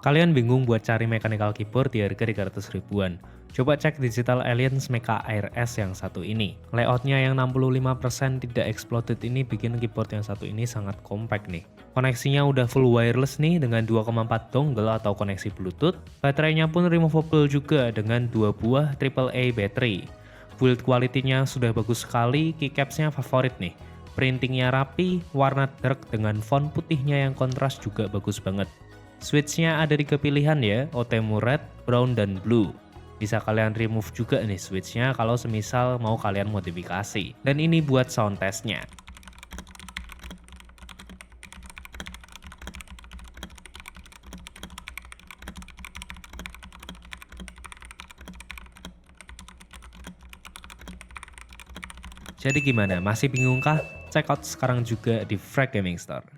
Kalian bingung buat cari mechanical keyboard di harga 300 ribuan? Coba cek Digital Alliance Mecha Air S yang satu ini. Layoutnya yang 65% tidak exploded ini bikin keyboard yang satu ini sangat compact nih. Koneksinya udah full wireless nih dengan 2,4 dongle atau koneksi Bluetooth. Baterainya pun removable juga dengan 2 buah AAA baterai. Build quality-nya sudah bagus sekali, keycaps-nya favorit nih. Printingnya rapi, warna dark dengan font putihnya yang kontras juga bagus banget. Switch-nya ada 3 pilihan ya, Otemu Red, Brown, dan Blue. Bisa kalian remove juga nih switch-nya kalau semisal mau kalian modifikasi. Dan ini buat sound test-nya. Jadi gimana, masih bingung kah? Check out sekarang juga di Frag Gaming Store.